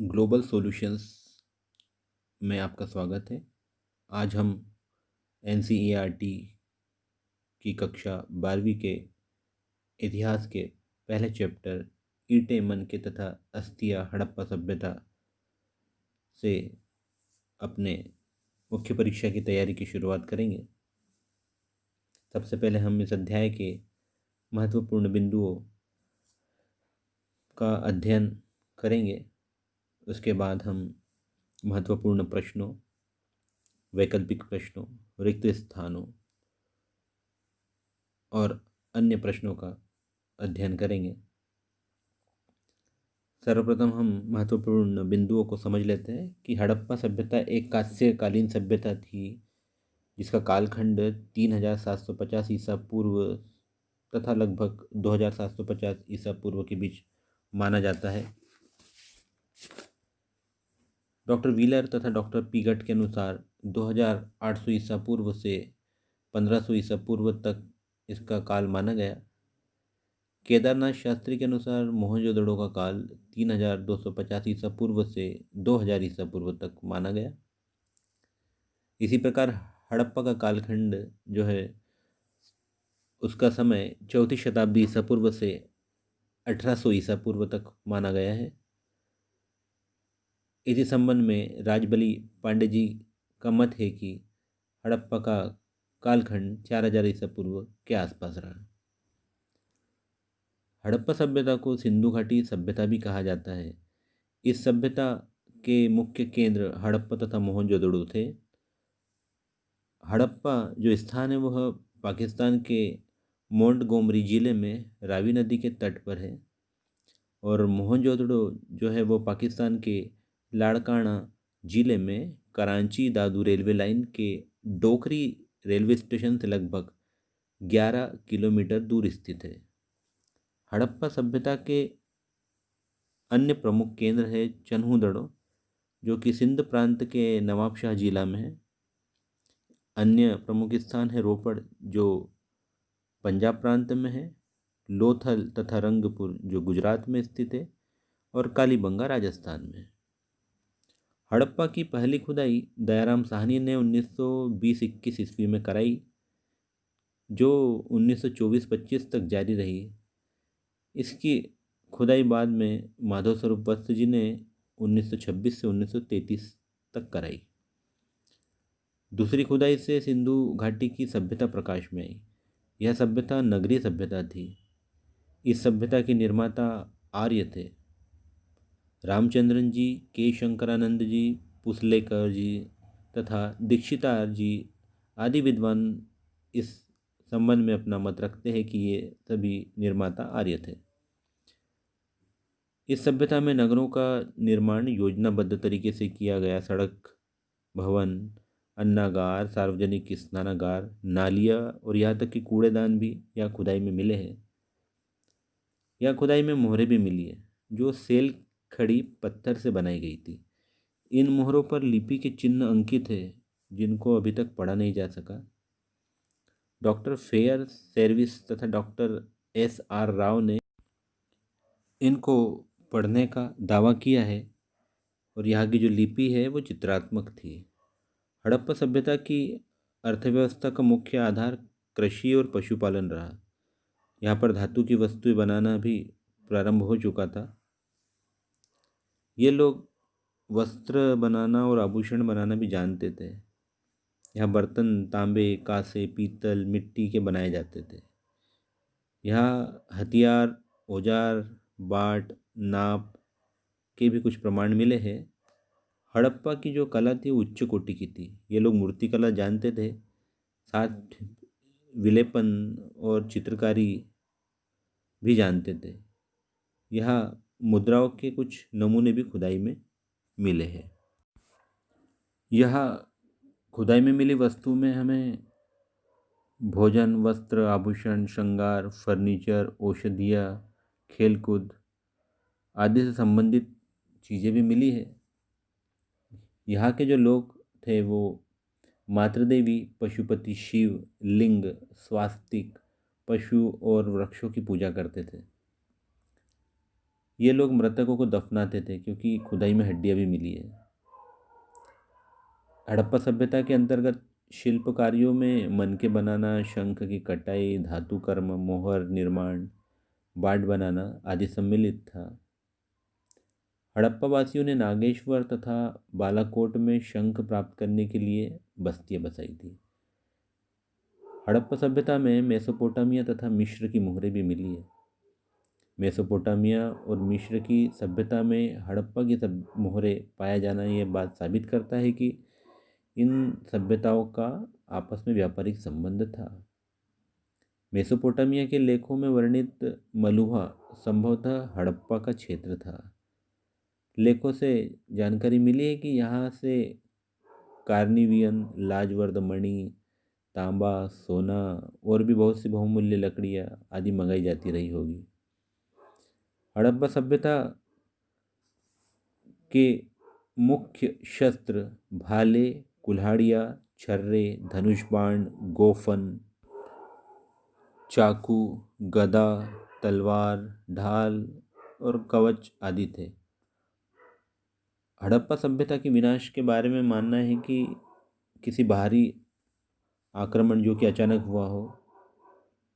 Global solutions में आपका स्वागत है। आज हम एनसीईआरटी की कक्षा 12वीं के इतिहास के पहले चैप्टर ईंटें मन के तथा अस्थियां हड़प्पा सभ्यता से अपने मुख्य परीक्षा की तैयारी की शुरुआत करेंगे। सबसे पहले हम इस अध्याय के महत्वपूर्ण बिंदुओं का अध्ययन करेंगे। उसके बाद हम महत्वपूर्ण प्रश्नों, वैकल्पिक प्रश्नों, रिक्त स्थानों और अन्य प्रश्नों का अध्ययन करेंगे। सर्वप्रथम हम महत्वपूर्ण बिंदुओं को समझ लेते हैं कि हड़प्पा सभ्यता एक कांस्यकालीन सभ्यता थी जिसका कालखंड 3750 ईसा पूर्व तथा लगभग 2750 ईसा पूर्व के बीच माना जाता है। डॉक्टर व्हीलर तथा डॉक्टर पीगट के अनुसार 2800 ईसा पूर्व से 1500 ईसा पूर्व तक इसका काल माना गया। केदारनाथ शास्त्री के अनुसार मोहनजोदड़ो का काल 3250 ईसा पूर्व से 2000 ईसा पूर्व तक माना गया। इसी प्रकार हड़प्पा का कालखंड जो है उसका समय 4वीं शताब्दी ईसा पूर्व से 1800 ईसा पूर्व तक माना गया है। इसी संबंध में राजबली पांडे जी का मत है कि हड़प्पा का कालखंड 4000 ईसा पूर्व के आसपास रहा। हड़प्पा सभ्यता को सिंधु घाटी सभ्यता भी कहा जाता है। इस सभ्यता के मुख्य केंद्र हड़प्पा तथा मोहनजोदड़ो थे। हड़प्पा जो स्थान है वह पाकिस्तान के मोंटगोमरी जिले में रावी नदी के तट पर है और मोहनजोदड़ो जो है वो पाकिस्तान के लाड़काना जिले में कराची दादू रेलवे लाइन के डोकरी रेलवे स्टेशन से लगभग 11 किलोमीटर दूर स्थित है। हड़प्पा सभ्यता के अन्य प्रमुख केंद्र है चन्हूदड़ो जो कि सिंध प्रांत के नवाबशाह जिला में है। अन्य प्रमुख स्थान है रोपड़ जो पंजाब प्रांत में है, लोथल तथा रंगपुर जो गुजरात में स्थित है और कालीबंगा राजस्थान में। हड़प्पा की पहली खुदाई दयाराम साहनी ने 1920-21 ईस्वी में कराई जो 1924-25 तक जारी रही। इसकी खुदाई बाद में माधव स्वरूप वत्स जी ने 1926 से 1933 तक कराई। दूसरी खुदाई से सिंधु घाटी की सभ्यता प्रकाश में आई। यह सभ्यता नगरीय सभ्यता थी। इस सभ्यता के निर्माता आर्य थे। रामचंद्रन जी, के शंकरानंद जी, पुसलेकर जी तथा दीक्षितार जी आदि विद्वान इस संबंध में अपना मत रखते हैं कि ये सभी निर्माता आर्य थे। इस सभ्यता में नगरों का निर्माण योजनाबद्ध तरीके से किया गया। सड़क, भवन, अन्नागार, सार्वजनिक स्नानागार, नालियाँ और यहाँ तक कि कूड़ेदान भी यहाँ खुदाई में मिले हैं। यहाँ खुदाई में मोहरें भी मिली है जो सेल खड़ी पत्थर से बनाई गई थी। इन मोहरों पर लिपि के चिन्ह अंकित है जिनको अभी तक पढ़ा नहीं जा सका। डॉक्टर फेयर सर्विस तथा डॉक्टर SR राव ने इनको पढ़ने का दावा किया है और यहाँ की जो लिपि है वो चित्रात्मक थी। हड़प्पा सभ्यता की अर्थव्यवस्था का मुख्य आधार कृषि और पशुपालन रहा। यहाँ पर धातु की वस्तुएं बनाना भी प्रारंभ हो चुका था। ये लोग वस्त्र बनाना और आभूषण बनाना भी जानते थे। यहाँ बर्तन तांबे, कांसे, पीतल, मिट्टी के बनाए जाते थे। यहाँ हथियार, औजार, बाट, नाप के भी कुछ प्रमाण मिले हैं। हड़प्पा की जो कला थी वो उच्च कोटि की थी। ये लोग मूर्ति कला जानते थे, साथ विलेपन और चित्रकारी भी जानते थे। यहाँ मुद्राओं के कुछ नमूने भी खुदाई में मिले हैं। यह खुदाई में मिली वस्तु में हमें भोजन, वस्त्र, आभूषण, श्रृंगार, फर्नीचर, औषधियाँ, खेलकूद आदि से संबंधित चीज़ें भी मिली है। यहाँ के जो लोग थे वो मातृदेवी, पशुपति शिव, लिंग, स्वास्तिक, पशु और वृक्षों की पूजा करते थे। ये लोग मृतकों को दफनाते थे क्योंकि खुदाई में हड्डियां भी मिली है। हड़प्पा सभ्यता के अंतर्गत शिल्प कार्यों में मनके बनाना, शंख की कटाई, धातु कर्म, मोहर निर्माण, बाट बनाना आदि सम्मिलित था। हड़प्पा वासियों ने नागेश्वर तथा बालाकोट में शंख प्राप्त करने के लिए बस्तियां बसाई थी। हड़प्पा सभ्यता में मेसोपोटामिया तथा मिस्र की मोहरें भी मिली है। मेसोपोटामिया और मिस्र की सभ्यता में हड़प्पा की सब मोहरें पाया जाना यह बात साबित करता है कि इन सभ्यताओं का आपस में व्यापारिक संबंध था। मेसोपोटामिया के लेखों में वर्णित मलुहा संभवतः हड़प्पा का क्षेत्र था। लेखों से जानकारी मिली है कि यहाँ से कार्निवियन, लाजवर्दमणि, तांबा, सोना और भी बहुत सी बहुमूल्य लकड़ियाँ आदि मंगाई जाती रही होगी। हड़प्पा सभ्यता के मुख्य शस्त्र भाले, कुल्हाड़ियाँ, छर्रे, धनुष बाण, गोफन, चाकू, गदा, तलवार, ढाल और कवच आदि थे। हड़प्पा सभ्यता के विनाश के बारे में मानना है कि किसी बाहरी आक्रमण जो कि अचानक हुआ हो,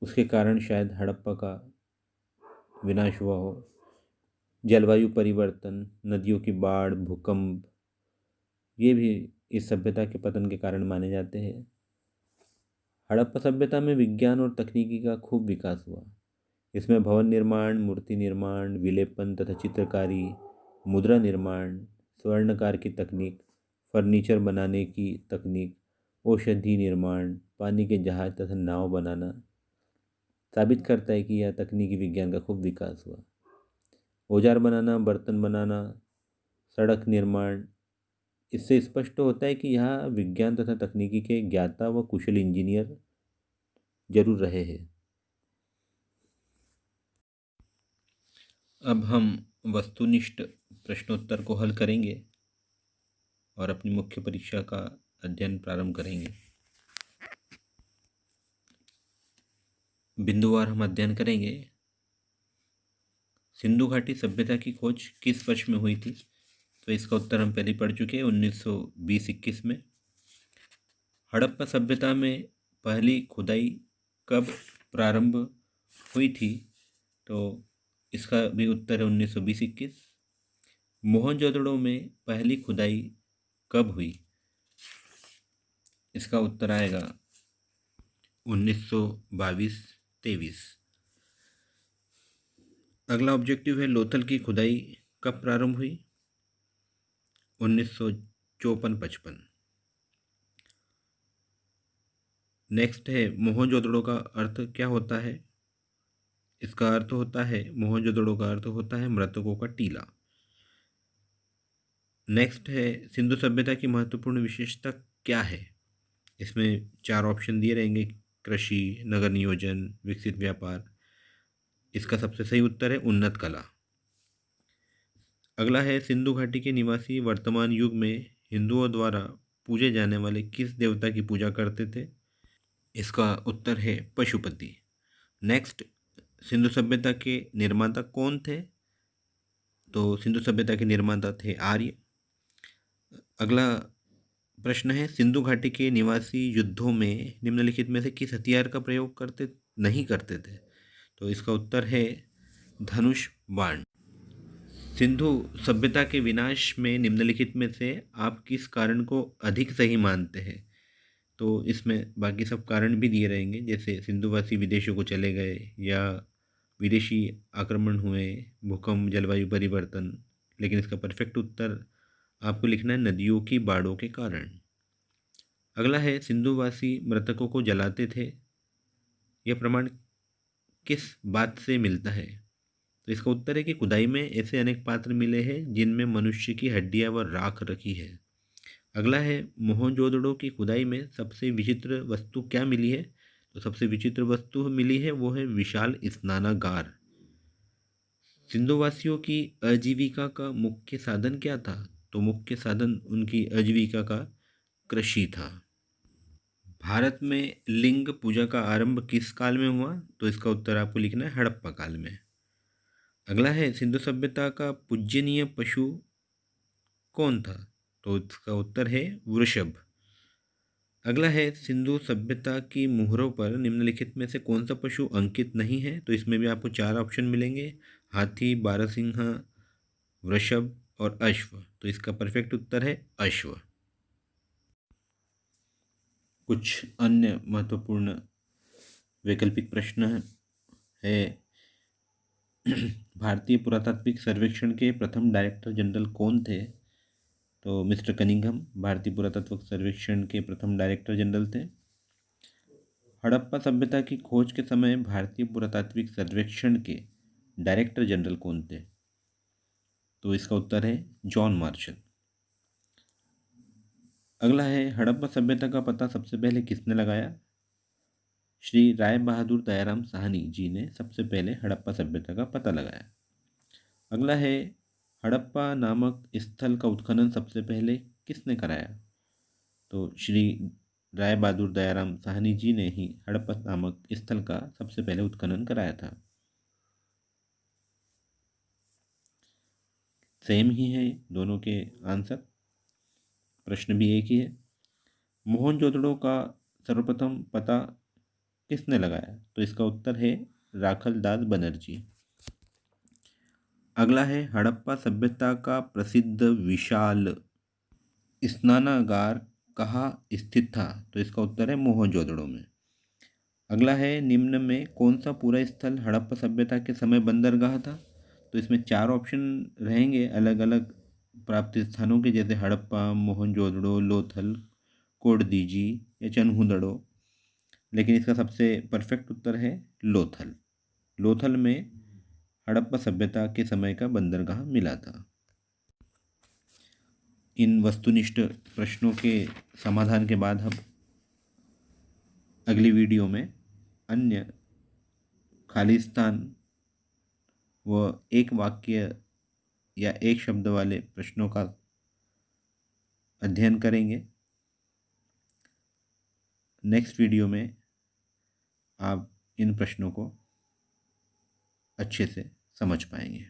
उसके कारण शायद हड़प्पा का विनाश हुआ हो। जलवायु परिवर्तन, नदियों की बाढ़, भूकंप, ये भी इस सभ्यता के पतन के कारण माने जाते हैं। हड़प्पा सभ्यता में विज्ञान और तकनीकी का खूब विकास हुआ। इसमें भवन निर्माण, मूर्ति निर्माण, विलेपन तथा चित्रकारी, मुद्रा निर्माण, स्वर्णकार की तकनीक, फर्नीचर बनाने की तकनीक, औषधि निर्माण, पानी के जहाज तथा नाव बनाना साबित करता है कि यह तकनीकी विज्ञान का खूब विकास हुआ। औजार बनाना, बर्तन बनाना, सड़क निर्माण, इससे स्पष्ट होता है कि यहाँ विज्ञान तथा तकनीकी के ज्ञाता व कुशल इंजीनियर जरूर रहे हैं। अब हम वस्तुनिष्ठ प्रश्नोत्तर को हल करेंगे और अपनी मुख्य परीक्षा का अध्ययन प्रारंभ करेंगे। बिंदुवार हम अध्ययन करेंगे। सिंधु घाटी सभ्यता की खोज किस वर्ष में हुई थी? तो इसका उत्तर हम पहले पढ़ चुके हैं, 1920-21 में। हड़प्पा सभ्यता में पहली खुदाई कब प्रारंभ हुई थी? तो इसका भी उत्तर है 1920-21। मोहनजोदड़ो में पहली खुदाई कब हुई? इसका उत्तर आएगा 1922-23। अगला ऑब्जेक्टिव है लोथल की खुदाई कब प्रारंभ हुई? 1954-55। नेक्स्ट है मोहनजोदड़ो का अर्थ क्या होता है? इसका अर्थ होता है, मोहनजोदड़ो का अर्थ होता है मृतकों का टीला। नेक्स्ट है सिंधु सभ्यता की महत्वपूर्ण विशेषता क्या है? इसमें 4 ऑप्शन दिए रहेंगे, कृषि, नगर नियोजन, विकसित व्यापार। इसका सबसे सही उत्तर है उन्नत कला। अगला है सिंधु घाटी के निवासी वर्तमान युग में हिंदुओं द्वारा पूजे जाने वाले किस देवता की पूजा करते थे? इसका उत्तर है पशुपति। नेक्स्ट, सिंधु सभ्यता के निर्माता कौन थे? तो सिंधु सभ्यता के निर्माता थे आर्य। अगला प्रश्न है सिंधु घाटी के निवासी युद्धों में निम्नलिखित में से किस हथियार का प्रयोग नहीं करते थे? तो इसका उत्तर है धनुष बाण। सिंधु सभ्यता के विनाश में निम्नलिखित में से आप किस कारण को अधिक सही मानते हैं? तो इसमें बाकी सब कारण भी दिए रहेंगे, जैसे सिंधुवासी विदेशों को चले गए या विदेशी आक्रमण हुए, भूकंप, जलवायु परिवर्तन। लेकिन इसका परफेक्ट उत्तर आपको लिखना है नदियों की बाढ़ों के कारण। अगला है सिंधुवासी मृतकों को जलाते थे, यह प्रमाण किस बात से मिलता है? तो इसका उत्तर है कि खुदाई में ऐसे अनेक पात्र मिले हैं जिनमें मनुष्य की हड्डियां व राख रखी है। अगला है मोहनजोदड़ो की खुदाई में सबसे विचित्र वस्तु क्या मिली है? तो सबसे विचित्र वस्तु मिली है वो है विशाल स्नानागार। सिंधुवासियों की आजीविका का मुख्य साधन क्या था? तो मुख्य साधन उनकी आजीविका का कृषि था। भारत में लिंग पूजा का आरंभ किस काल में हुआ? तो इसका उत्तर आपको लिखना है हड़प्पा काल में। अगला है सिंधु सभ्यता का पूज्यनीय पशु कौन था? तो इसका उत्तर है वृषभ। अगला है सिंधु सभ्यता की मुहरों पर निम्नलिखित में से कौन सा पशु अंकित नहीं है? तो इसमें भी आपको 4 ऑप्शन मिलेंगे, हाथी, बारहसिंहा, वृषभ और अश्व। तो इसका परफेक्ट उत्तर है अश्व। कुछ अन्य महत्वपूर्ण वैकल्पिक प्रश्न है। भारतीय पुरातात्विक सर्वेक्षण के प्रथम डायरेक्टर जनरल कौन थे? तो मिस्टर कनिंघम भारतीय पुरातत्व सर्वेक्षण के प्रथम डायरेक्टर जनरल थे। हड़प्पा सभ्यता की खोज के समय भारतीय पुरातात्विक सर्वेक्षण के डायरेक्टर जनरल कौन थे? तो इसका उत्तर है जॉन मार्शल। अगला है हड़प्पा सभ्यता का पता सबसे पहले किसने लगाया? श्री राय बहादुर दयाराम साहनी जी ने सबसे पहले हड़प्पा सभ्यता का पता लगाया। अगला है हड़प्पा नामक स्थल का उत्खनन सबसे पहले किसने कराया? तो श्री राय बहादुर दयाराम साहनी जी ने ही हड़प्पा नामक स्थल का सबसे पहले उत्खनन कराया था। सेम ही है दोनों के आंसर, प्रश्न भी एक ही है। मोहनजोदड़ो का सर्वप्रथम पता किसने लगाया? तो इसका उत्तर है राखलदास बनर्जी। अगला है हड़प्पा सभ्यता का प्रसिद्ध विशाल स्नानागार कहाँ स्थित था? तो इसका उत्तर है मोहनजोदड़ो में। अगला है निम्न में कौन सा पूरा स्थल हड़प्पा सभ्यता के समय बंदरगाह था? तो इसमें 4 ऑप्शन रहेंगे अलग अलग प्राप्त स्थानों के, जैसे हड़प्पा, मोहनजोदड़ो, लोथल, कोडदीजी या चनहुदड़ो। लेकिन इसका सबसे परफेक्ट उत्तर है लोथल। लोथल में हड़प्पा सभ्यता के समय का बंदरगाह मिला था। इन वस्तुनिष्ठ प्रश्नों के समाधान के बाद हम अगली वीडियो में अन्य खालिस्तान व एक वाक्य या एक शब्द वाले प्रश्नों का अध्ययन करेंगे। नेक्स्ट वीडियो में आप इन प्रश्नों को अच्छे से समझ पाएंगे।